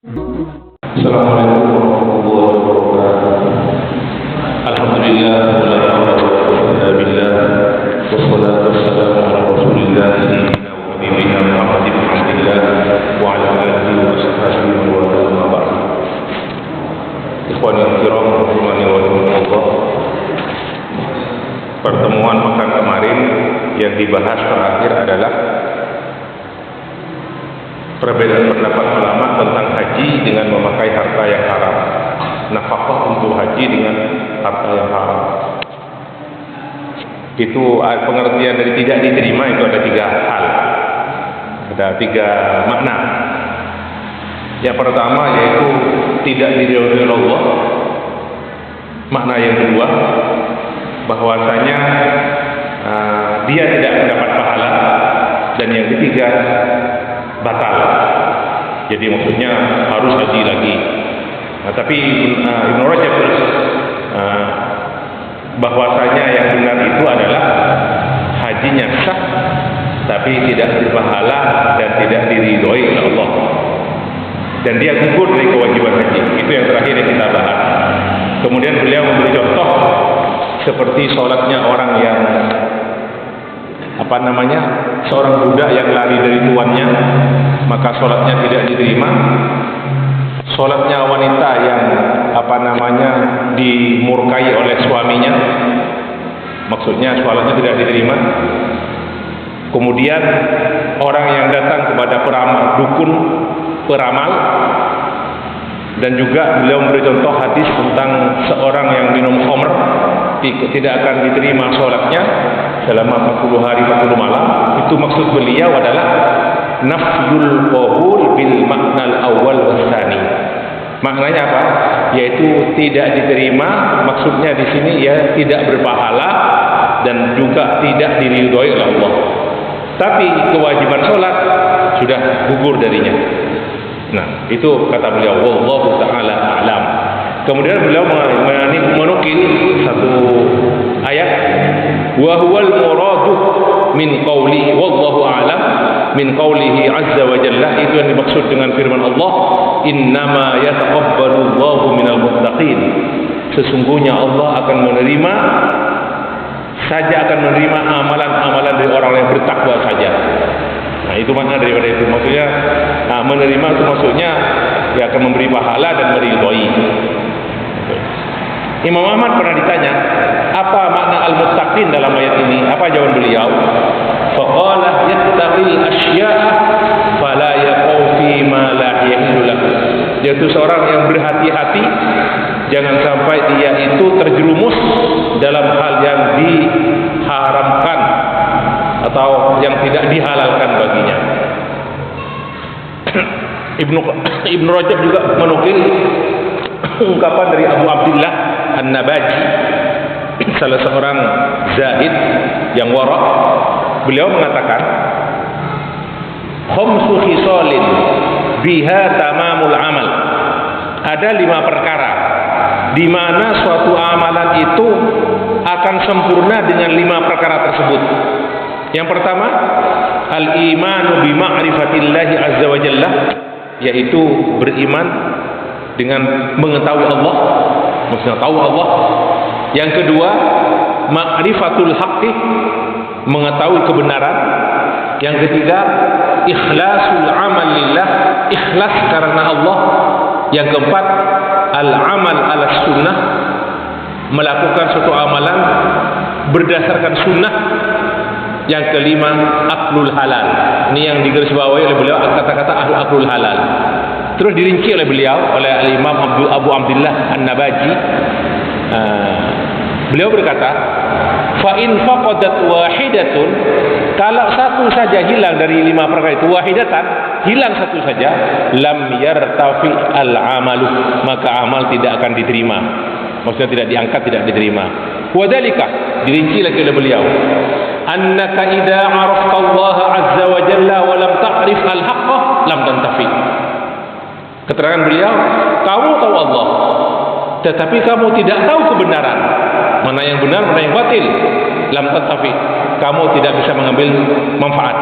Assalamualaikum warahmatullahi wabarakatuh. Alhamdulillah wassalatu wassalamu ala Rasulillah sayyidina wa habibina Muhammad bin Abdillah wa ala alihi wa sahbihi wa sallam. Ikhwani kiram rahimani wa rahimakumullah. Pertemuan pekan kemarin yang dibahas terakhir adalah perbedaan pendapat ulama tentang haji dengan memakai harta yang haram, nafkah untuk haji dengan harta yang haram. Itu pengertian dari tidak diterima itu ada tiga hal, ada tiga makna. Yang pertama yaitu tidak diridhoi Allah. Makna yang kedua bahwasanya dia tidak mendapat pahala, dan yang ketiga batal. Jadi maksudnya harus haji lagi. Tapi Ibnu Rajab bahwasanya yang benar itu adalah hajinya sah tapi tidak berpahala dan tidak diridhoi oleh Allah, dan dia gugur dari kewajiban haji. Itu yang terakhir yang kita bahas. Kemudian beliau memberi contoh seperti sholatnya orang yang seorang budak yang lari dari tuannya, maka sholatnya tidak diterima. Sholatnya wanita yang dimurkai oleh suaminya, maksudnya sholatnya tidak diterima. Kemudian orang yang datang kepada dukun peramal, dan juga beliau memberi contoh hadis tentang seorang yang minum khamr, tidak akan diterima sholatnya selama 40 hari 40 malam. Itu maksud beliau adalah nafyul qabul bil maknal awal wasani. Maknanya apa? Yaitu tidak diterima, maksudnya di sini ya tidak berpahala dan juga tidak diridhoi oleh Allah. Tapi kewajiban sholat sudah gugur darinya. Nah, itu kata beliau, wallahu ta'ala a'lam. Kemudian beliau menukil satu ayat, wa huwal muradu min qawli wallahu a'lam min qawlihi azza wa jalla. Itu yang dimaksud dengan firman Allah, innama yataqabbalu Allahu minal muttaqin. Sesungguhnya Allah akan menerima amalan-amalan dari orang yang bertakwa saja. Nah, itu makna daripada itu. Maksudnya menerima itu maksudnya dia akan memberi pahala dan meridhoi. Imam Ahmad pernah ditanya, apa makna al-muttaqin dalam ayat ini? Apa jawaban beliau? Faqala yattaqil asya'a fala yaqau fi ma la yahillu lahu. Yaitu seorang yang berhati-hati, jangan sampai dia itu terjerumus dalam hal yang diharamkan atau yang tidak dihalalkan baginya. Ibnu Rajab juga menukil ungkapan dari Abu Abdillah An-Nabaji, salah seorang zahid yang wara'. Beliau mengatakan, khamsu khisalin biha tamamul amal. Ada 5 perkara di mana suatu amalan itu akan sempurna dengan 5 perkara tersebut. Yang pertama, al-imanu bi ma'rifatillahi azza wa jalla, yaitu beriman dengan mengetahui Allah, maksudnya tahu Allah. Yang kedua, ma'rifatul haqqi, mengetahui kebenaran. Yang ketiga, ikhlasul amal lillah, ikhlas karena Allah. Yang keempat, al-amal ala sunnah, melakukan suatu amalan berdasarkan sunnah. Yang kelima, aklul halal. Ini yang digarisbawahi oleh beliau, kata-kata aklul halal. Terus dirinci oleh beliau, oleh al-Imam Abu Abdillah An-Nabaji. Beliau berkata, fa in faqadat wahidatun, kalau satu saja hilang dari 5 perkara itu, wahidatan, hilang satu saja, lam yartafi al-amalu, maka amal tidak akan diterima. Maksudnya tidak diangkat, tidak diterima. Wadhalika, dirinci lagi oleh beliau, annaka idza arafta Allah azza wa jalla wa lam ta'rif al-haqqa lam tantafi. Keterangan beliau, kamu tahu Allah tetapi kamu tidak tahu kebenaran, mana yang benar, mana yang batil, lam tantafi, kamu tidak bisa mengambil manfaat.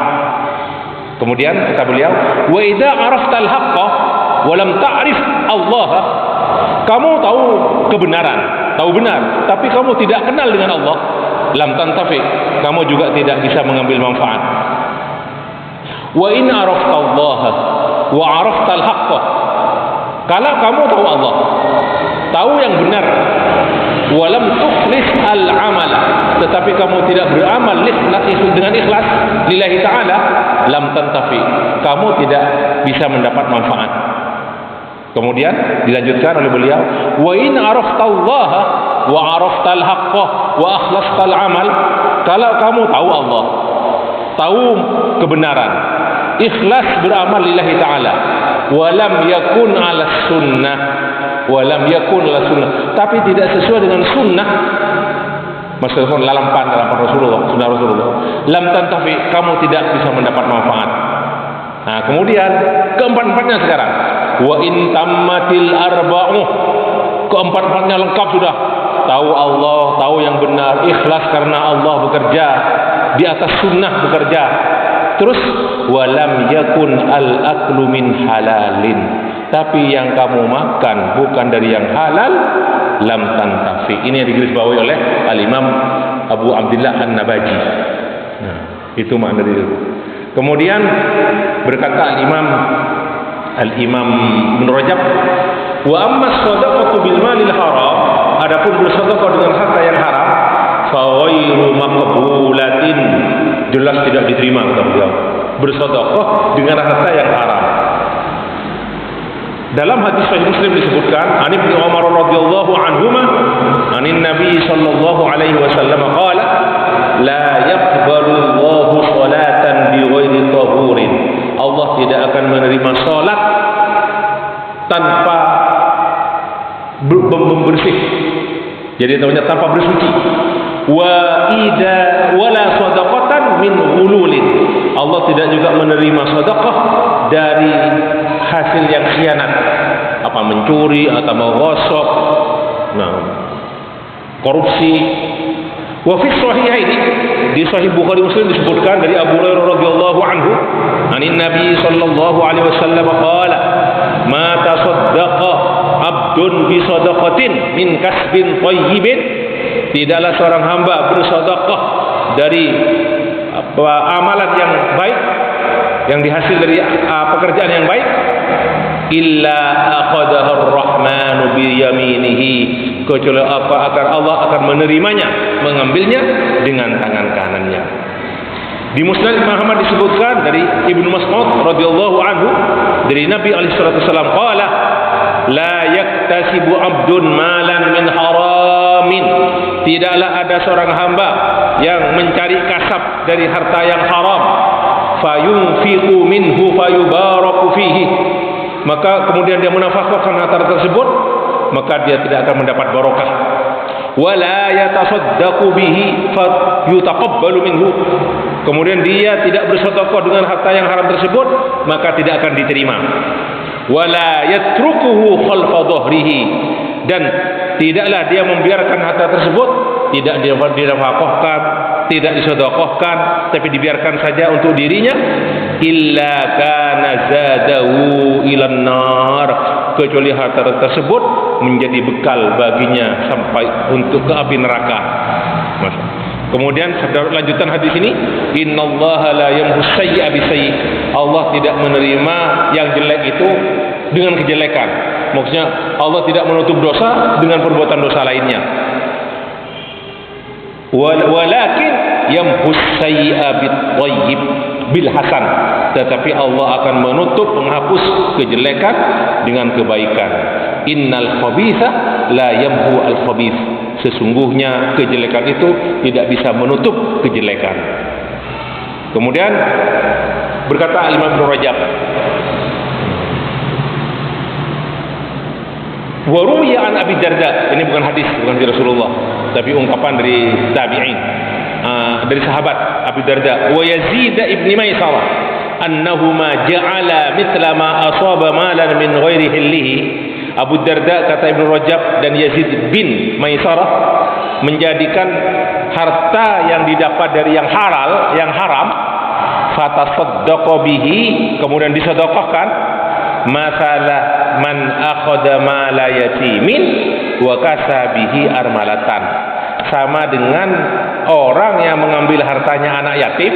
Kemudian kata beliau, wa idza araftal haqqa, wa lam ta'rif Allah. Kamu tahu kebenaran, tahu benar, tapi kamu tidak kenal dengan Allah, lam tantafi, kamu juga tidak bisa mengambil manfaat. Wa in arafta Allah wa arafta al-haqq, kalau kamu tahu Allah, tahu yang benar, walam tukhlis al-amala, tetapi kamu tidak beramal dengan ikhlas lillahi ta'ala, lam tantafi, kamu tidak bisa mendapat manfaat. Kemudian dilanjutkan oleh beliau, wa in araftallaha wa araftal haqqa wa akhlastal amal, kalau kamu tahu Allah, tahu kebenaran, ikhlas beramal lillahi ta'ala, walam yakun ala sunnah, walam yakun ala sunnah, tapi tidak sesuai dengan sunnah, maksudnya lalampan dalam Rasulullah, sunnah Rasulullah, lam tantafi, kamu tidak bisa mendapat manfaat. Nah, kemudian keempat-empatnya sekarang, wa in tammatil arba'u, keempat-empatnya lengkap sudah, tahu Allah, tahu yang benar, ikhlas karena Allah bekerja, di atas sunnah bekerja, terus walam yakun al aklu min halalin, tapi yang kamu makan bukan dari yang halal, lam tantafi. Ini yang digarisbawahi oleh Al-Imam Abu Abdillah An-Nabaji. Nah, itu makna dari itu. Kemudian berkata Al-Imam Ibn Rajab, wa amma shadaqatu bil malil haram, adapun bersedekah dengan harta yang haram, fa ghairu maqbulatin, jelas tidak diterima kata beliau, bersedekah dengan harta yang haram. Dalam hadis Sahih Muslim disebutkan, An Ibnu Umar radhiyallahu anhuma, anin Nabi sallallahu alaihi wasallam qala, la yaqbalu Allahu salatan bi ghairi tahurin. Allah tidak akan menerima salat tanpa membersih. Jadi namanya tanpa bersuci. Wala sadaqatan min ghululin. Allah tidak juga menerima sedekah dari hasil yang khianat, apa mencuri atau menggosok, korupsi. Wa fi sahihaini, di Sahih Bukhari Muslim disebutkan dari Abu Hurairah radhiyallahu anhu, anin Nabi sallallahu alaihi wasallam qala, ma tasaddaqa abdun bi sadaqatin min kasbin thayyibin, tidaklah seorang hamba bersedekah dari amalan yang baik, yang dihasil dari pekerjaan yang baik, illa akhadahu ar-rahmanu bi yaminihi, kecuali akan Allah akan menerimanya, mengambilnya dengan tangan kanannya. Di Musnad Imam Ahmad disebutkan dari Ibnu Mas'ud radhiyallahu anhu, dari Nabi alaihi salatu wasallam qala, la yaktasibu abdun malan min haramin, tidaklah ada seorang hamba yang mencari kasab dari harta yang haram, fayunfiqu minhu fayubaraku fihi, maka kemudian dia menafkahkan harta tersebut, maka dia tidak akan mendapat barokah. Wala yatasaddaqu bihi fayutaqabbalu minhu, kemudian dia tidak bersedekah dengan harta yang haram tersebut, maka tidak akan diterima. Wala yatrukuhu khalfa dhahrihi, dan tidaklah dia membiarkan harta tersebut, tidak dinafkahkan, tidak disedekahkan, tapi dibiarkan saja untuk dirinya, illa kana zadahu ilan nar, kecuali harta tersebut menjadi bekal baginya sampai untuk ke api neraka. Kemudian lanjutan hadis ini, innallaha la yamhus sayyi'a bisayyi', Allah tidak menerima yang jelek itu dengan kejelekan. Maksudnya Allah tidak menutup dosa dengan perbuatan dosa lainnya. Walakin yamhus sayyi'a bit-thayyib bil hasan, tetapi Allah akan menutup, menghapus kejelekan dengan kebaikan. Innal khabitha la yamhu al khabith, sesungguhnya kejelekan itu tidak bisa menutup kejelekan. Kemudian berkata Imam Ibn Rajab, wa ruwiya an Abi Darda, ini bukan hadis, bukan dari Rasulullah, tapi ungkapan dari tabi'in, dari sahabat Abi Darda, wa Yazid ibn Maisarah annahuma ja'ala mithla ma asaba malan min ghairi hillihi. Abu Darda, kata Ibnu Rajab, dan Yazid bin Maisarah menjadikan harta yang didapat dari yang halal, yang haram, fatasaddaqa bihi, kemudian disedekahkan, masalah man akhadha mala yatimin wa kasabihi armalatan. Sama dengan orang yang mengambil hartanya anak yatim,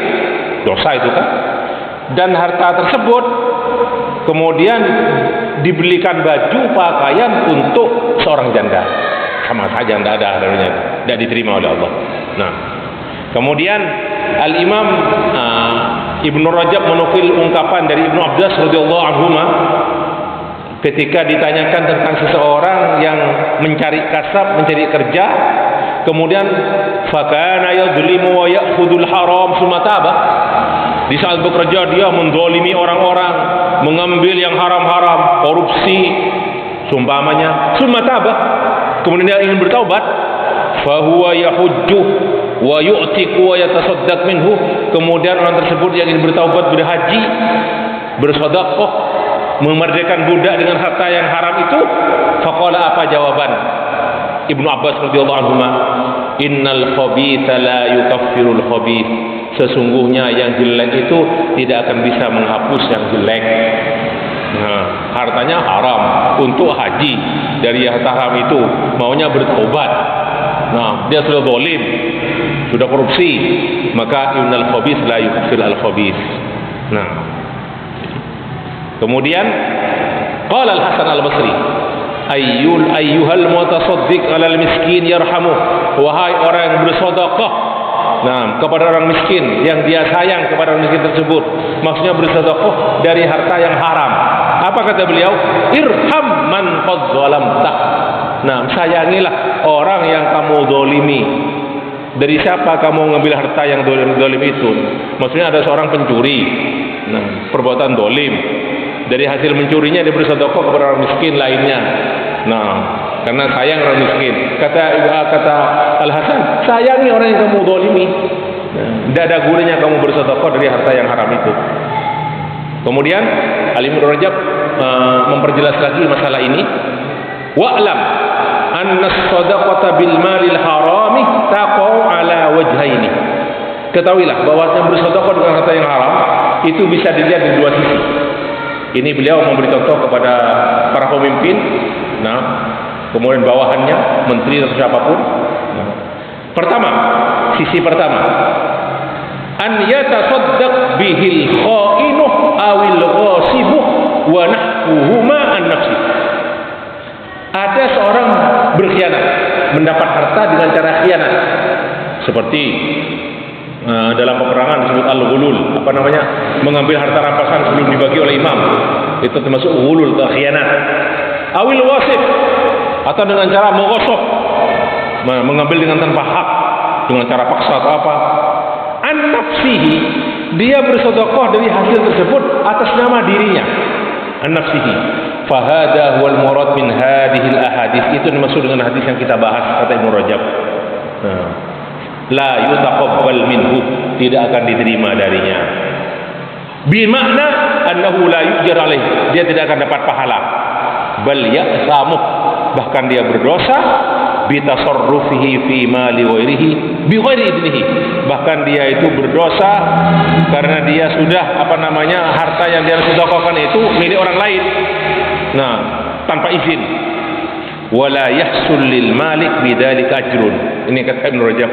dosa itu kan, dan harta tersebut kemudian dibelikan baju pakaian untuk seorang janda, sama saja tidak ada harganya, tidak diterima oleh Allah. Nah, kemudian Al-Imam Ibnu Rajab menukil ungkapan dari Ibnu Abbas radhiyallahu anhuma ketika ditanyakan tentang seseorang yang mencari kasab, mencari kerja, kemudian fakana yadhlimu wa ya'khudul haram summa taba. Di saat bekerja dia mendolimi orang-orang, mengambil yang haram-haram, korupsi, sumpamanya, summa taba. Kemudian dia ingin bertaubat, fahuwa yahujju wa yu'tiku wa yatasaddaq minhu. Kemudian orang tersebut yang ingin bertaubat, berhaji, bersedekah, memerdekakan budak dengan harta yang haram itu. Faqala, apa jawaban Ibnu Abbas radhiyallahu anhu? Innal khabitha la yukaffirul khabith. Sesungguhnya yang jelek itu tidak akan bisa menghapus yang jelek. Nah, hartanya haram untuk haji, dari harta haram itu maunya bertaubat. Nah, dia sudah zalim, sudah korupsi, maka innal khabith la yukaffir al khabith. Nah, kemudian qala Al Hasan Al Basri, ayyuhal mutasaddiq 'alal miskin yarhamuh. Wahai orang yang bersedekah, nah, kepada orang miskin yang dia sayang kepada orang miskin tersebut, maksudnya bersedekah dari harta yang haram. Apa kata beliau? Irham man qad zalamta. Nah, sayangilah orang yang kamu dolimi. Dari siapa kamu mengambil harta yang dolim itu? Maksudnya ada seorang pencuri, nah, perbuatan dolim. Dari hasil mencurinya dia bersedekah kepada orang miskin lainnya. Nah, karena sayang orang miskin. Kata Al Hasan, sayangi orang yang kamu dolimi. Tidak ada gunanya kamu bersedekah dari harta yang haram itu. Kemudian Al-Imam Rajab memperjelas lagi masalah ini. Wa'lam anna as-sadaqata bil malil harami taqau ala wajhaini. Ketahuilah bahwa bersedekah dengan harta yang haram itu bisa dilihat di dua sisi. Ini beliau memberi contoh kepada para pemimpin, nah, kemudian bawahannya, menteri atau siapapun. Nah, pertama, sisi pertama, an yatasaddaq bihil khainuh awil ghasibuh wa nahwuhuma an nafsi. Ada seorang berkhianat, mendapat harta dengan cara khianat, seperti dalam peperangan disebut al-ghulul, apa namanya, mengambil harta rampasan sebelum dibagi oleh imam, itu termasuk ghulul, khianat. Awil wasif, atau dengan cara menggosok, mengambil dengan tanpa hak, dengan cara paksa atau apa. An nafsihi, dia bersedekah dari hasil tersebut atas nama dirinya. An nafsihi, fahada huwal murad min hadhil ahadits. Itu dimaksud dengan hadis yang kita bahas, kata Ibnu Rajab. Nah, la yutaqabbal minhu, tidak akan diterima darinya. Bermakna annahu la yujar alaih, dia tidak akan dapat pahala. Bal ya'samu, bahkan dia berdosa bitasarrufihi fi mali ghairihi bi ghairi idnihi. Bahkan dia itu berdosa karena dia sudah harta yang dia sedekahkan itu milik orang lain. Nah, tanpa izin. Wala yahsul lil malik bidzalika ajrun. Ini kata Ibnu Rajab.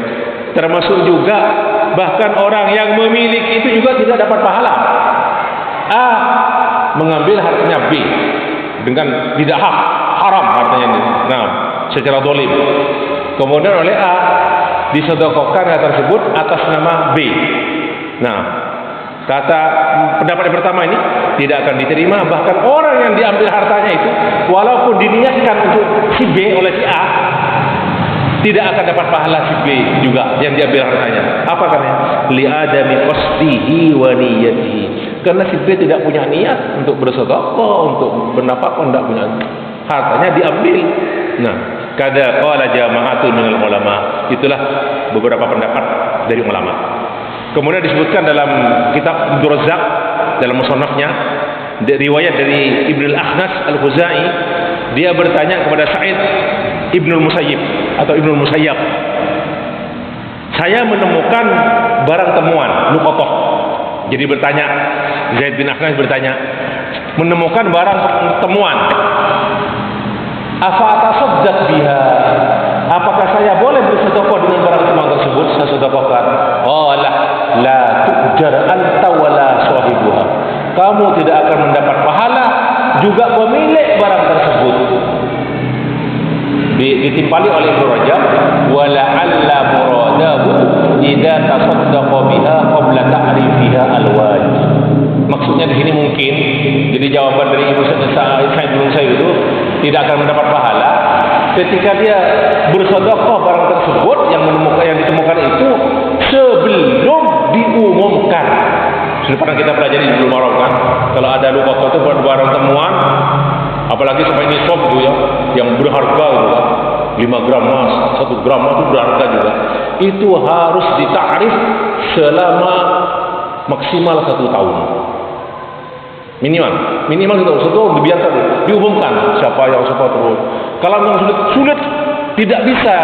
Termasuk juga bahkan orang yang memiliki itu juga tidak dapat pahala. A mengambil hartanya B dengan tidak hak, haram hartanya ini. Nah, secara zalim. Kemudian oleh A disedekahkan harta tersebut atas nama B. Nah, kata pendapat yang pertama ini tidak akan diterima, bahkan orang yang diambil hartanya itu walaupun diniatkan untuk si B oleh si A, tidak akan dapat pahala si B juga yang diambil hartanya. Apa katanya? Li adami qasdihi wa niyyatihi. Karena si B tidak punya niat untuk bersedekah, untuk bernafkah, tidak punya, hartanya diambil. Nah, kada qala jama'atun minal ulama. Itulah beberapa pendapat dari ulama. Kemudian disebutkan dalam kitab Abdul Razzaq dalam musannafnya, riwayat dari Ibnu al-Akhnas al-Khuzai, dia bertanya kepada Sa'id Ibnu Musayyib atau Ibnu Musayyab, saya menemukan barang temuan luqatah. Jadi bertanya, Zaid bin Akhnas bertanya, menemukan barang temuan. Afa atasaddaq biha, apakah saya boleh bersedekah dengan barang temuan tersebut? Saya sedekahkan. Qala la tujar anta wala sahibuha, kamu tidak akan mendapat pahala, juga pemilik barang tersebut. Ditimpali oleh Ibnu Rajab, wala alla muradahu idza tasaddaqa biha qabla ta'rifiha alwajib. Maksudnya di sini mungkin, jadi jawaban dari Ibu Sa'id itu tidak akan mendapat pahala ketika dia bersedekah barang tersebut yang ditemukan itu sebelum diumumkan. Sudah pernah kita pelajari di Bulughul Maram kan, kalau ada luqatah itu barang temuan, apalagi sampai nisab itu ya, yang berharga itu kan, 5 gram emas, 1 gram emas itu berharga juga. Itu harus ditakrif selama maksimal 1 tahun. Minimal 1 tahun dibiarkan, diumumkan siapa terus. Kalau memang sulit tidak bisa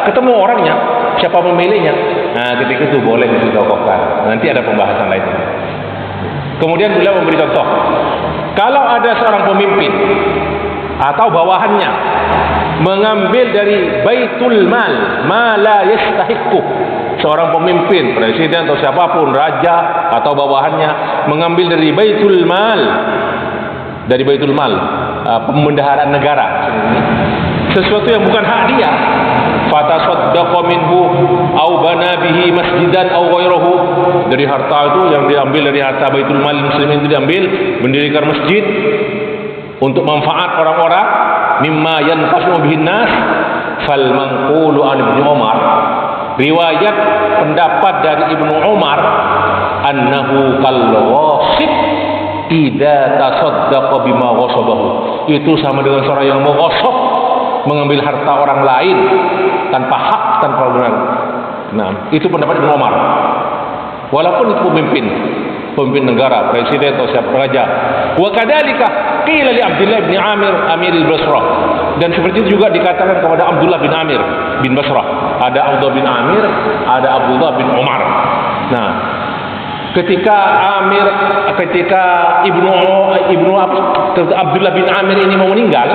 ketemu orangnya, siapa pemiliknya, nah ketika itu boleh disedekahkan. Nanti ada pembahasan lainnya. Kemudian beliau memberi contoh, kalau ada seorang pemimpin atau bawahannya mengambil dari baitul mal ma la yastahiqu, seorang pemimpin, presiden atau siapapun, raja atau bawahannya mengambil dari baitul mal, pembendaharaan negara, sesuatu yang bukan hak dia, fatasaddaqa minhu au bana bihi masjidan au ghairahu, dari harta itu yang diambil dari harta baitul mal muslimin itu diambil, mendirikan masjid untuk manfaat orang-orang, mimma yanfasu bihin nas, fal manqulu an Ibnu Umar, riwayat pendapat dari Ibnu Umar, annahu kal ghasib idza tasaddaqa bima ghasabahu, itu sama dengan seorang yang menggosok, mengambil harta orang lain tanpa hak, tanpa benar. Nah, itu pendapat Ibnu Umar. Walaupun itu pemimpin negara, presiden atau siapa raja. Wa kadzalika qila li Abdullah bin Amir Amirul Basrah, dan seperti itu juga dikatakan kepada Abdullah bin Amir bin Basrah. Ada Abdullah bin Amir, ada Abdullah bin Umar. Nah, ketika Abdullah bin Amir ini mau meninggal,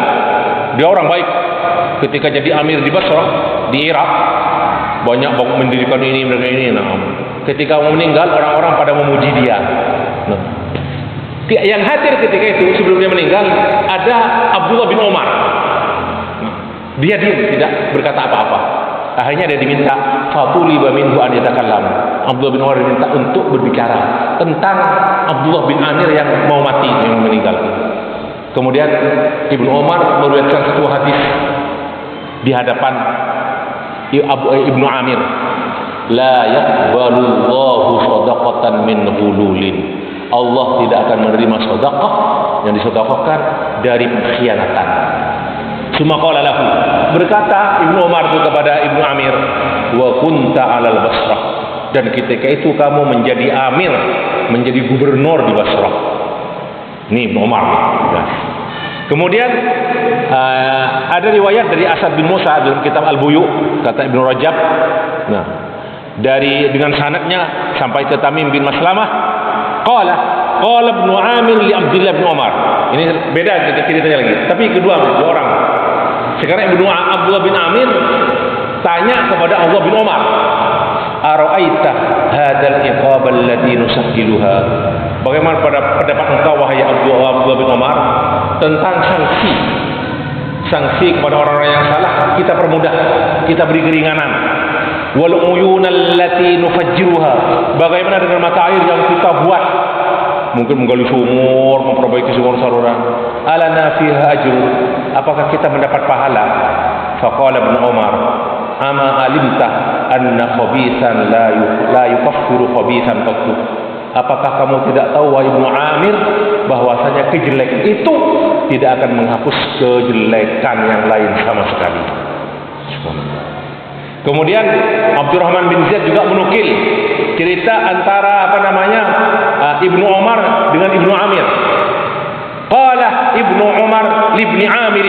dia orang baik. Ketika jadi amir di Basrah, di Irak, banyak mendirikan ini. Nah, ketika mau meninggal, orang-orang pada memuji dia. Nah, yang hadir ketika itu sebelum dia meninggal ada Abdullah bin Umar. Nah, dia diam, tidak berkata apa-apa. Akhirnya dia diminta, fatuliba minhu an yatakallam. Abdullah bin Umar diminta untuk berbicara tentang Abdullah bin Amir yang mau mati, yang meninggal. Kemudian Ibnu Umar meriwayatkan satu hadis di hadapan Ibnu Amir, la yaqbalullahu shadaqatan min ghululin, Allah tidak akan menerima sedekah yang disedekahkan dari pengkhianatan. Cuma qala lahu, berkata Ibnu Umar itu kepada Ibnu Amir, wa kunta 'alal Basrah, dan ketika itu kamu menjadi amir, menjadi gubernur di Basrah. Ini Ibnu Umar. Kemudian ada riwayat dari Asad bin Musa dalam kitab Al-Buyu, kata Ibnu Rajab. Nah, dengan sanadnya sampai ke Tamim bin Maslamah, qala Ibnu Amir li Abdullah bin Umar. Ini beda ceritanya lagi, tapi kedua orang. Sekarang Abdullah bin Amir tanya kepada Abdullah bin Umar, ara'aita hadzal iqab alladhi nusajjiluha, bagaimana pendapat engkau wahai Abdullah bin Umar tentang sanksi kepada orang-orang yang salah, kita permudah, kita beri keringanan. Wal uyunal lati nufajjiruha, bagaimana dengan mata air yang kita buat, mungkin menggali sumur, memperbaiki sumur saluran, alana fiha ajru, apakah kita mendapat pahala? Faqala Ibnu Umar, ama alimta anna khabisan la yukaffiru khabisan qattu, apakah kamu tidak tahu wahai Ibnu Amir bahwasanya kejelekan itu tidak akan menghapus kejelekan yang lain sama sekali. Kemudian Abdurrahman bin Zaid juga menukil cerita antara Ibnu Umar dengan Ibnu Amir. Qala Ibnu Umar li Ibni Amir,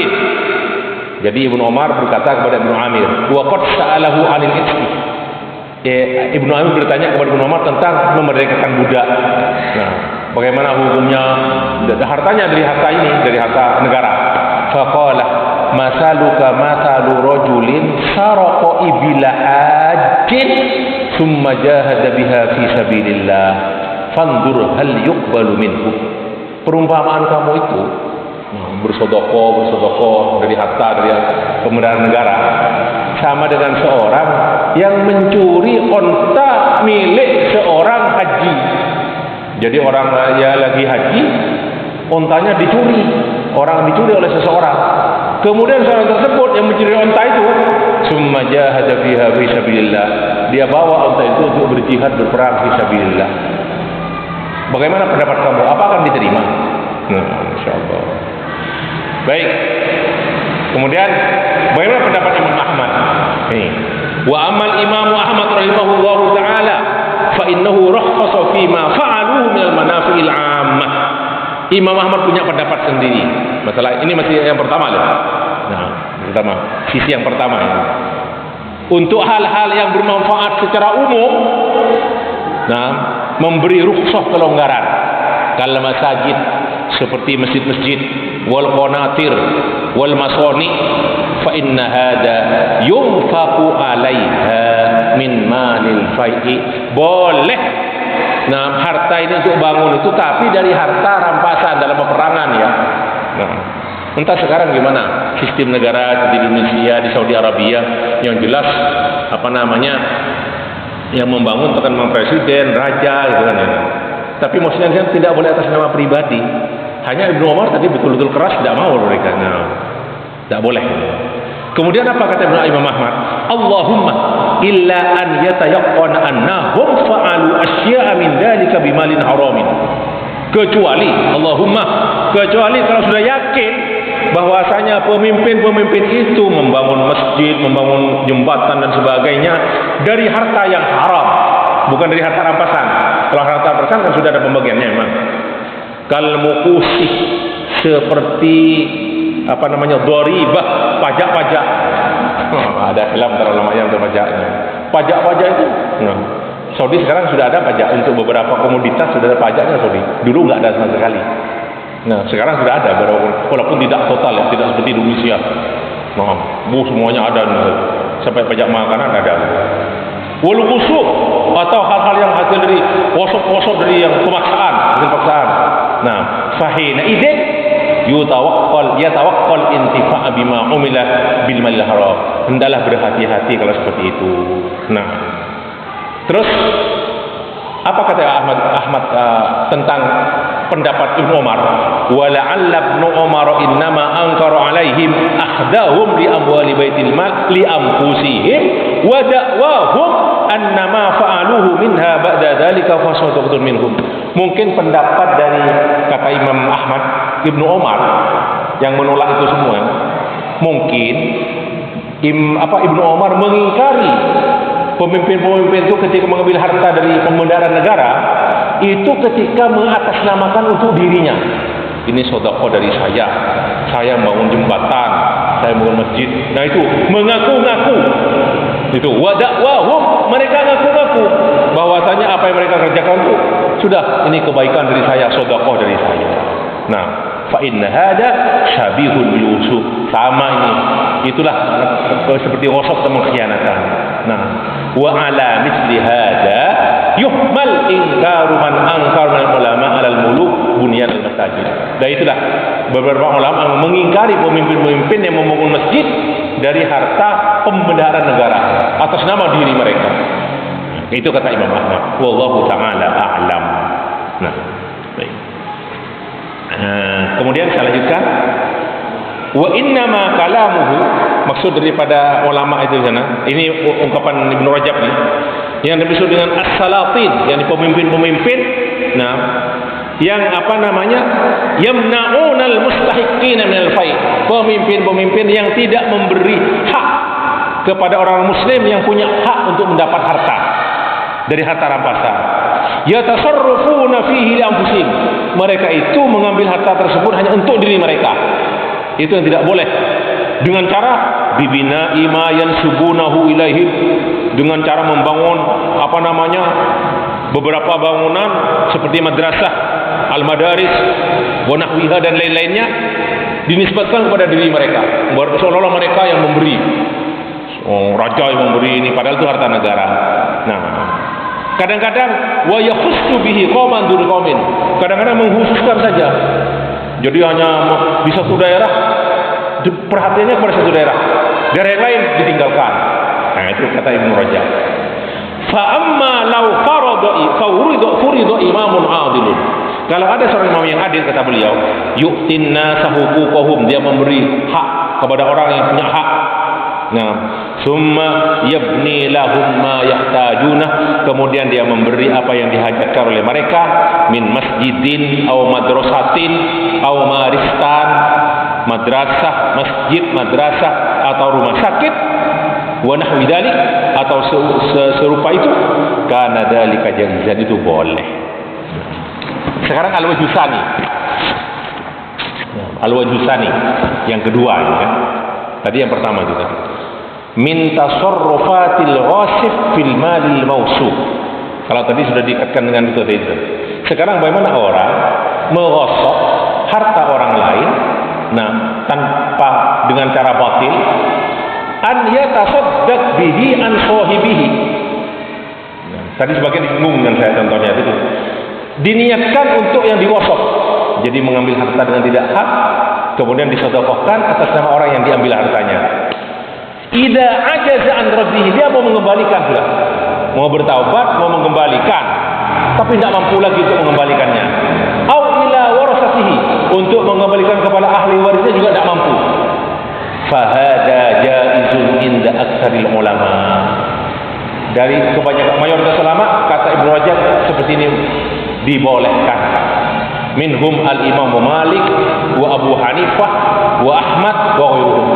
jadi Ibnu Umar berkata kepada Ibnu Amir, wa qad sa'alahu 'anil itqi, Ibnu Amir bertanya kepada Ibnu Umar tentang memerdekakan budak. Nah, Bagaimana hukumnya hartanya dari harta ini, dari harta negara? Faqala masaluka masalu rajulin saraqa ibila hajjin thumma jahada biha fi sabilillah fandur hal yuqbalu minhu. Perumpamaan kamu itu bersedekah dari harta, dari pemeliharaan negara, sama dengan seorang yang mencuri onta milik seorang haji. Jadi orang ya lagi haji, ontanya dicuri, dicuri oleh seseorang. Kemudian seorang tersebut yang mencuri onta itu, summa jahada fiha fi sabilillah, dia bawa onta itu untuk berjihad, berperang fi sabilillah. Bagaimana pendapat kamu? Apa akan diterima? Nah, insyaallah. Baik. Kemudian bagaimana pendapat Imam Ahmad? Ini. Wa amal Imam Ahmad rahimahullahu taala fa innahu rakhasa fi ma fa'aluhu min al-manafi'il 'ammah. Imam Ahmad punya pendapat sendiri. Masalah ini masih yang pertama loh. Nah, pertama, sisi yang pertama ini. Untuk hal-hal yang bermanfaat secara umum, nah, memberi rukhsah kelonggaran. Kal masajid, seperti masjid-masjid, wal qanatir wal masani, fa inna hada yunfaqu 'alaiha min malil fai'i. Boleh, nah, harta ini untuk bangun itu, tapi dari harta rampasan dalam peperangan ya. Nah, entah sekarang gimana sistem negara di Indonesia, di Saudi Arabia, yang jelas apa namanya, yang membangun tekan presiden, raja gitu kan ya. Tapi maksudnya kan tidak boleh atas nama pribadi. Hanya Ibnu Umar tadi betul-betul keras tidak mau mereka. Nah, tidak boleh. Kemudian apa kata Imam Ahmad? Allahumma illa an yatayaqqana annahum fa'alu asya'a min dzalika bimalin haramin. Kecuali kalau sudah yakin bahwasanya pemimpin-pemimpin itu membangun masjid, membangun jembatan dan sebagainya dari harta yang haram, bukan dari harta rampasan. Kalau harta rampasan kan sudah ada pembagiannya memang. Kal mukusih, seperti apa namanya, dharibah, pajak-pajak. Ada film antara ulama yang berpajaknya. Pajak-pajak itu, nah, Saudi sekarang sudah ada pajak untuk beberapa komoditas, sudah ada pajaknya Saudi. Dulu nggak ada sama sekali. Nah, sekarang sudah ada, walaupun tidak total ya, tidak seperti Indonesia. Nah, semuanya ada, sampai pajak makanan ada. Wal khusuk, atau hal-hal yang hasil dari wasop-wasop, dari yang pemaksaan, hasil paksaan. Nah, fahina idzin yatawakkal intifa' bima umila bil malil haram. Hendaklah berhati-hati kalau seperti itu. Nah, terus apa kata Ahmad tentang pendapat Ibnu Umar? Wa la'alla Ibnu Umar innama ankara alaihim akhdahum li amwali baitil mal li anfusihim wa da'wahum annama fa'aluhu minha ba'da dzalika fasadaqatun minhum. Mungkin pendapat dari kata Imam Ahmad, Ibnu Umar yang menolak itu semua, mungkin Ibnu Umar mengingkari pemimpin-pemimpin itu ketika mengambil harta dari pembendaharaan negara itu ketika mengatasnamakan untuk dirinya. Ini sedekah dari saya membangun jembatan, saya membangun masjid. Nah, itu mengaku-ngaku. Itu wadakwahum, mereka ngaku-ngaku bahwasanya apa yang mereka kerjakan itu sudah, ini kebaikan dari saya, sedekah dari saya. Nah, fa inna hada syabihun bil usub. Sama ini, itulah seperti wasaf dan mengkhianatan. Nah, wa ala misli hada yuhmal inkaru man ankar min ulama alal muluk bunyan al masajid. Dan itulah beberapa ulama mengingkari pemimpin-pemimpin yang membangun masjid dari harta pembendaharaan negara atas nama diri mereka. Itu kata Imam Ahmad. Wallahu taala a'lam. Nah, baik. Kemudian saya lanjutkan. Wa innama kalamuhu, maksud daripada ulama itu sana, ini ungkapan Ibnu Rajab nih, yang dimaksud dengan as-salatin, yang pemimpin-pemimpin, nah, yang apa namanya, yamna'unal mustahiqina minal fai', pemimpin-pemimpin yang tidak memberi hak kepada orang muslim yang punya hak untuk mendapat harta dari harta rampasan. Yatasarrufuna fihi li anfusihim, mereka itu mengambil harta tersebut hanya untuk diri mereka. Itu yang tidak boleh. Dengan cara bibina ima yansubunahu ilaihim, dengan cara membangun apa namanya, beberapa bangunan seperti madrasah al-madaris, wa nahwiha dan lain-lainnya dinisbatkan kepada diri mereka. Seolah-olah mereka yang memberi. Raja yang memberi ini, padahal itu harta negara. Nah, kadang-kadang wa yakhussu bihi qauman dun qaumin. Kadang-kadang mengkhususkan saja. Jadi hanya di satu daerah perhatiannya kepada satu daerah. Daerah yang lain ditinggalkan. Nah, itu kata Ibnu Rajab. Fa amma law furidu imamun adilun. Kalau ada seorang imam yang adil, kata beliau, yu'tin nasa huquqahum, dia memberi hak kepada orang yang punya hak. Nah, summa yabni lahum ma yahtajuna, kemudian dia memberi apa yang dihajatkan oleh mereka, min masjidin aw madrasatin aw maristan, madrasah, masjid, madrasah atau rumah sakit, wa nahwi dzalik atau serupa itu, kana dzalika jaizan, itu boleh. Sekarang al-wajhusani. Al-wajhusani yang kedua ini kan. Tadi yang pertama juga. Min tasarrufatil ghasib fil malil mausuf. Kalau tadi sudah diikatkan dengan itu. Sekarang bagaimana orang menggosok harta orang lain, nah, tanpa dengan cara batil, an yatasaddaq bihi an sahibihi. Nah, tadi sebagian disinggung dengan saya contohnya itu. Diniatkan untuk yang digosok, jadi mengambil harta dengan tidak hak, kemudian disedekahkan atas nama orang yang diambil hartanya. Idza ajaza an raddihi, dia mau mengembalikan sudah, mau bertaubat, mau mengembalikan, tapi tidak mampu lagi untuk mengembalikannya. Au ila warasatihi, untuk mengembalikan kepada ahli warisnya juga tidak mampu. Fahada jaizun inda aktsaril ulama. Dari kebanyakan mayoritas ulama, kata Ibnu Rajab, seperti ini dibolehkan. Minhum al-Imam Malik wa Abu Hanifah wa Ahmad wa ghairuhum.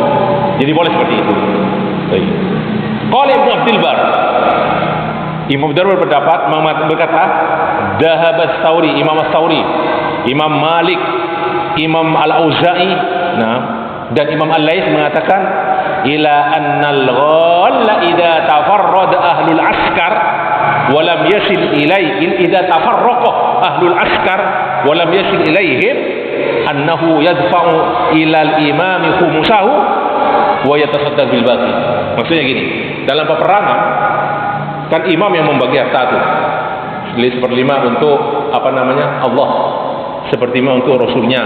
Jadi boleh seperti itu. Baik. Qala Ibnu Abdul Bar, Imam Abdul Bar berkata, Dhahabat Tsauri, Imam Tsauri, Imam Malik, Imam Al-Auza'i, nah, dan Imam Al-Laits mengatakan, ila annal ghalla idza tafarrada ahlul askar walam yasil ilaihim, idza tafarraqa ahlul askar walam yasil ilaihim, annahu yadfa'u ilal imami khumusahu wa yatasaddaq bil baqi. Maksudnya gini, dalam peperangan kan imam yang membagi harta itu, 1/5 untuk Allah, 1/5 untuk Rasulnya,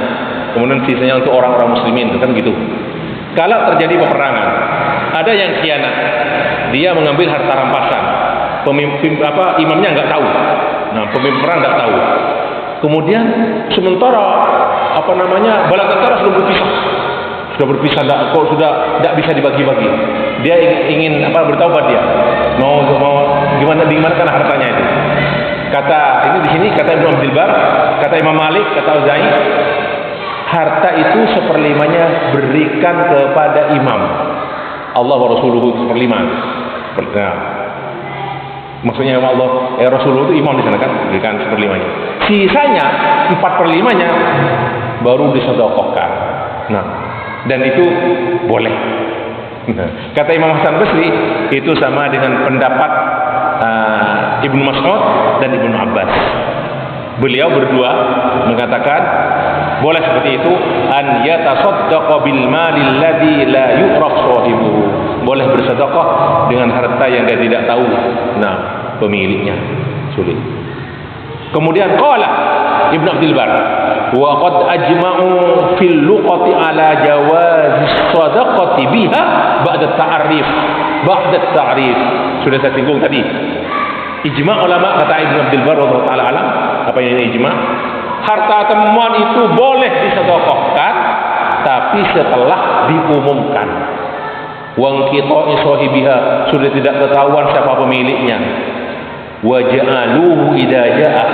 kemudian sisanya untuk orang-orang muslimin, kan gitu. Kalau terjadi peperangan, ada yang khianat, dia mengambil harta rampasan, imamnya nggak tahu, nah pemimpin perang nggak tahu. Kemudian sementara bala tentara sudah berpisah, sudah tidak bisa dibagi-bagi. Dia ingin bertaubat, dia mau gimana kan hartanya itu. Kata ini di sini kata Ibnu Abdul Bar, kata Imam Malik, kata Auza'i, harta itu 1/5 berikan kepada imam. Allah wa Rasuluhu 1/5. Nah, maksudnya Allah, Rasulullah itu imam di sana kan, berikan 1/5-nya. Sisanya 4/5-nya baru disedekahkan. Nah, dan itu boleh. Nah, kata Imam Hasan Basri, itu sama dengan pendapat Ibnu Mas'ud dan Ibnu Abbas. Beliau berdua mengatakan boleh seperti itu, an yatasaddaqa bil malil ladzi la yu'raf sahibuhu, boleh bersedekah dengan harta yang dia tidak tahu pemiliknya, sulit. Kemudian qala Ibnu Abdul Bar, wa qad ajma'u fil luqati ala jawazi sadaqati biha ba'da ta'rif. Sudah saya singgung tadi. Ijma' ulama, kata Ibnu Abdul Bar radhiyallahu taala alam, apa yang ini ijma'? Harta temuan itu boleh disedekahkan, tapi setelah diumumkan. Wang qita'i sahibiha, sudah tidak ketahuan siapa pemiliknya. Wa ja'aluhu idza ja'a.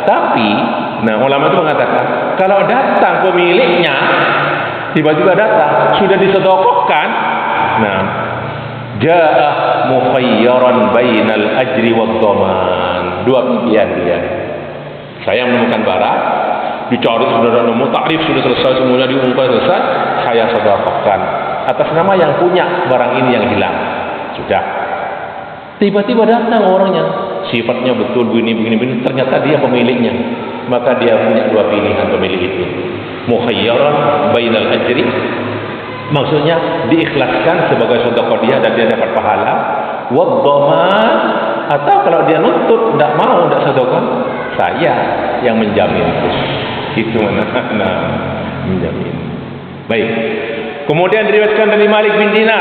Tapi, ulama itu mengatakan, kalau datang pemiliknya, tiba-tiba datang, sudah disedekahkan, ja'a mukhayyaran bainal ajri wad dhaman. Dua pilihan dia. Saya menemukan barang, dicari sudah nemu, takrif sudah selesai, semuanya diumumkan selesai, saya sedekahkan atas nama yang punya barang ini yang hilang. Sudah. Tiba-tiba datang orangnya, sifatnya betul begini, ternyata dia pemiliknya. maka dia punya dua pilihan pemilik itu. Mukhayyaran bainal ajri, maksudnya diikhlaskan sebagai sedekah dia dan dia dapat pahala, wadhaman, atau kalau dia nuntut tidak mau, tidak sedekah, saya yang menjamin itu menjamin. Baik. Kemudian diriwayatkan dari Malik bin Dinar,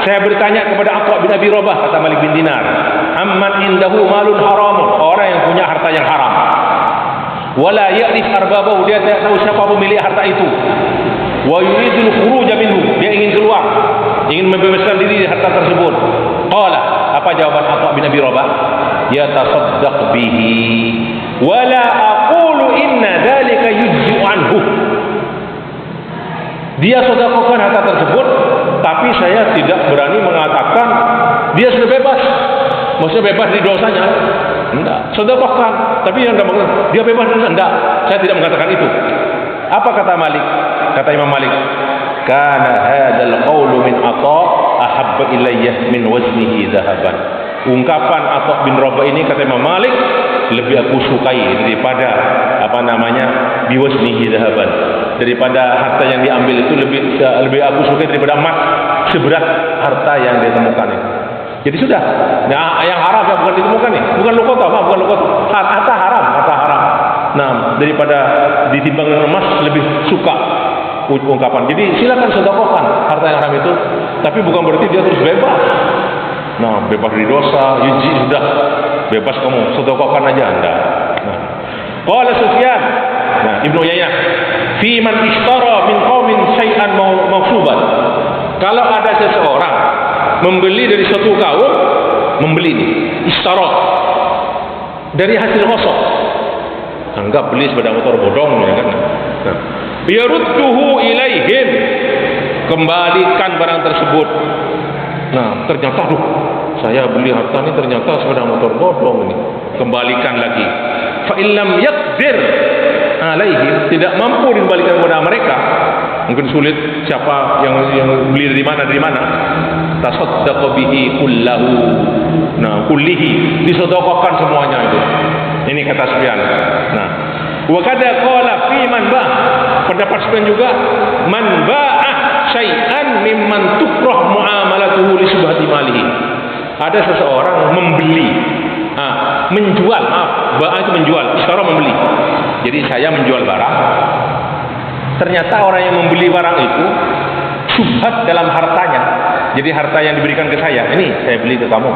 saya bertanya kepada Atha bin Abi Rabah, kata Malik bin Dinar, amman indahu malun haramun, orang yang punya harta yang haram, wala ya'rif arbabahu, dia tidak tahu siapa pemilik harta itu, wa yuridul khuruj minhu, dia ingin keluar, ingin membebaskan diri dari harta tersebut. Qala, apa jawaban Atha bin Abi Rabah? Yatasaddaq bihi wala aqulu inna dzalika yujzi'u anhu. Dia sedekahkan harta tersebut, tapi saya tidak berani mengatakan dia sudah bebas. Maksudnya bebas dari dosanya. Enggak, sedekahkan, tapi yang dia bebas dari dosa. Enggak, saya tidak mengatakan itu. Apa kata Malik? Kata Imam Malik, kana hadzal qawlu min Atha ahabba ilayya min waznihi dhahaban. Ungkapan Atha bin Rabah ini, kata Imam Malik, lebih aku sukai daripada biwaznihi dhahaban, daripada harta yang diambil itu lebih aku sukai daripada emas seberat harta yang dia temukan itu. Jadi sudah. Nah, yang haram yang bukan ditemukan nih, bukan luqata, bukan luqata. Harta haram. Nah, daripada ditimbang dengan emas lebih suka ungkapan. Jadi silakan sedekahkan harta yang haram itu, tapi bukan berarti dia terus bebas. Nah, bebas dari dosa, sudah bebas kamu, sedekahkan aja Anda. Nah, qala Sufyan, nah Ibnu Uyainah, fi man ishtara min qaumin syai'an mawsuban. Kalau ada seseorang membeli dari suatu kaum, membeli nih, ishtara dari hasil ghasab. Anggap beli sepeda motor bodong ya kan. Nah, yarudduhu ilaihim, kembalikan barang tersebut. Nah, ternyata saya beli harta ini ternyata sepeda motor bodong ini. Kembalikan lagi. Fa illam yaqdir alaihim, tidak mampu dikembalikan kepada mereka. Mungkin sulit, siapa yang beli dari mana? Tasaddaqa bihi kullahu. Nah, kullihi, disedekahkan semuanya itu. Ini kata Sufyan. Nah, wa kada qala fi man ba'. Pendapat Sufyan juga, man ba'a syai'an mimman tukrah muamalatuhu li subhati malihi. Ada seseorang membeli, menjual, ba'a itu menjual, ishtara membeli. Jadi saya menjual barang. Ternyata orang yang membeli barang itu syubhat dalam hartanya. Jadi harta yang diberikan ke saya, ini saya beli ke kamu.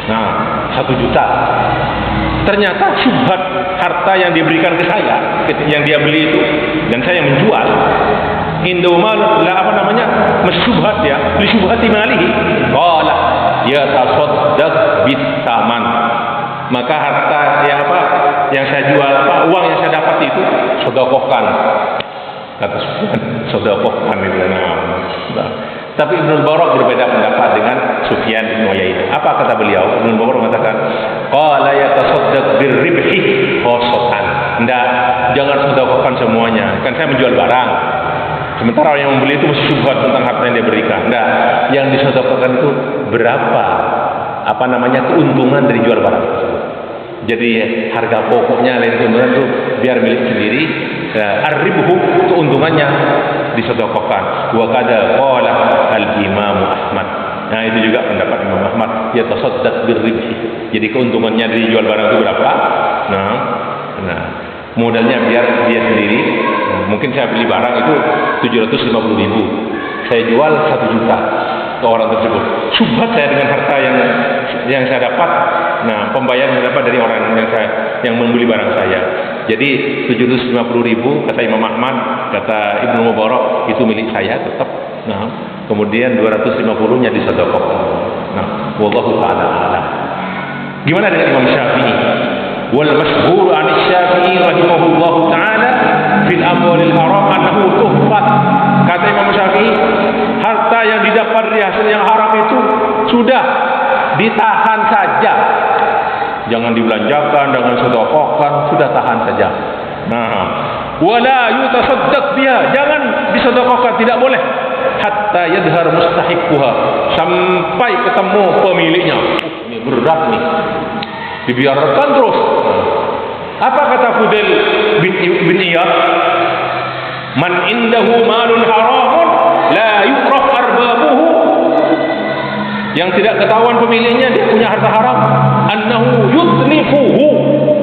Nah, 1 juta. Ternyata syubhat harta yang diberikan ke saya, yang dia beli itu, dan saya menjual. Indomal masyubhat ya, li syubhati malihi. Qala yatasaddaq bisaman. Maka harta yang saya jual, uang yang saya dapat itu sedekahkan. Kata Sufyan, sedekahkan itu. Nah, tapi Ibnu Barak berbeda pendapat dengan Sufyan bin Uyainah. Apa kata beliau? Ibnu Barak mengatakan, qala yatasaddaq birribhi khassatan. Enggak, jangan sedekahkan semuanya. Kan saya menjual barang. Sementara orang yang membeli itu mesti syubhat tentang harta yang dia berikan. Enggak, yang disedekahkan itu berapa keuntungan dari jual barang tersebut. Jadi harga pokoknya lain keuntungan itu biar milik sendiri. Ar-ribhu, keuntungannya disedekahkan. Wa kada qala al-Imam Ahmad. Nah, itu juga pendapat Imam Ahmad, ya tasaddaq birribhi. Jadi keuntungannya dari jual barang itu berapa? Nah, modalnya biar dia sendiri. Mungkin saya beli barang itu 750.000. Saya jual 1 juta ke orang tersebut. Syubhat saya dengan harta yang saya dapat. Nah, pembayaran yang dapat dari orang yang membeli barang saya. Jadi 750.000 kata Imam Ahmad, kata Ibnu Mubarak, itu milik saya tetap. Nah, kemudian 250-nya disedekahkan. Nah, wallahu ta'ala a'lam. Gimana dengan Imam Syafi'i? Wal mashhur 'an Syafi'i rahimahullahu ta'ala fil amwalil haram annahu tuhfat. Kata Imam Syafi'i, harta yang didapat dari hasil yang haram itu sudah ditahan saja. Jangan dibelanjakan, jangan sedekahkan, sudah tahan saja. Nah, wala yutasaddaq biha, jangan disedekahkan, tidak boleh. Hatta yadhhar mustahiquha, sampai ketemu pemiliknya. Ini berat nih. Dibiarkan terus. Apa kata Fudail bin Iyad? Man indahu malun haramun la yu'raf arbabuhu. Yang tidak ketahuan pemiliknya, dia punya harta haram, annahu yutlifuhu,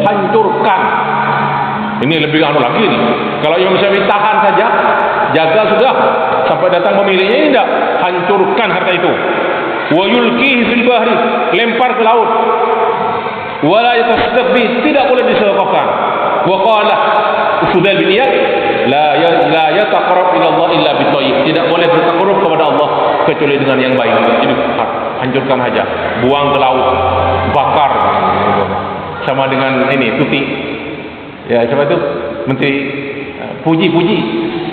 hancurkan. Ini lebih lagi nih. Kalau yang bisa ditahan saja, jaga sudah sampai datang pemiliknya, ini tidak, hancurkan harta itu. Wa yulqihi fil bahri, lempar ke laut. Wala yatastabbi, tidak boleh disedekahkan. Wa qala Fudail bin Iyad, la yataqarrab ila Allah illa bithayyib, tidak boleh bertakarrub kepada Allah kecuali dengan yang baik. Jadi hancurkan saja, buang ke laut, bakar, sama dengan ini tuti. Ya, siapa itu? Menteri Puji,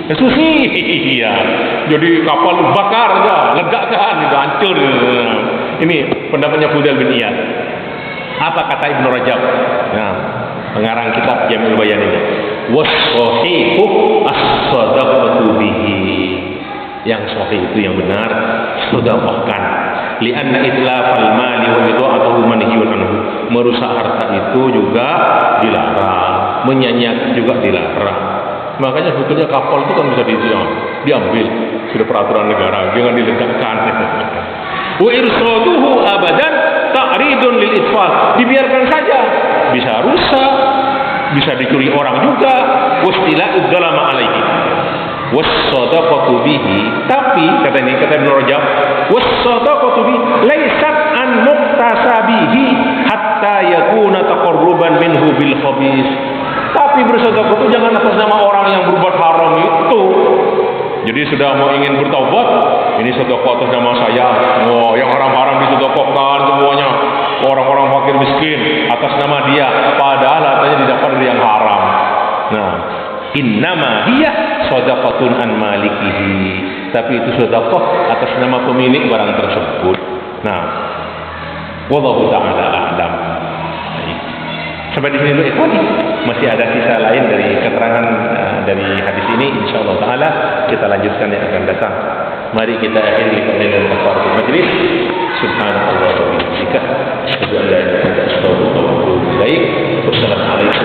ya, Susi. Iya. Jadi kapal bakar aja, legakan, itu hancur. Ini pendapatnya Fudail bin Iyad. Apa kata Ibnu Rajab? Nah, pengarang kitab Jami'ul Bayan ini. Was-sahihu as-sadaqatu bihi. Yang sahih itu yang benar, sedekahkan. Li'anna itlafal mali wa idha'atuhu manhiyun anhu. Merusak harta itu juga dilarang, menyanyiakan juga dilarang. Makanya sebetulnya kapal itu kan bisa diambil, sudah peraturan negara, jangan diledakkan. Wa irsaduhu abadan ta'ridun lil itfal, dibiarkan saja, bisa rusak, bisa dicuri orang juga. Wastila'ud dzalama alaihi was-sadaqatu bihi, tapi kata Ibnu Rajab, was-sadaqatu bihi laysat an muqtasabihi hatta yakuna taqarruban minhu bil khabith. Tapi bersedekah itu jangan atas nama orang yang berbuat haram itu. Jadi sudah mau ingin bertaubat, ini sedekah atas nama saya. Oh, yang haram-haram disedekahkan semuanya. Orang-orang fakir miskin atas nama dia, padahal hartanya didapat dari yang haram. Nah, innama hiya shadaqatun an malikihi. Tapi itu sedekah atas nama pemilik barang tersebut. Nah, wallahu ta'ala a'lam. Sampai di sini dulu ikhwan. Masih ada sisa lain dari keterangan dari hadis ini, insyaallah taala kita lanjutkan yang akan datang. Mari kita akhiri dengan kafaratul majlis. Subhanallah wa bihamdihi, asyhadu an la ilaha illa anta, astaghfiruka wa atubu ilaik. Wassalamu alaikum.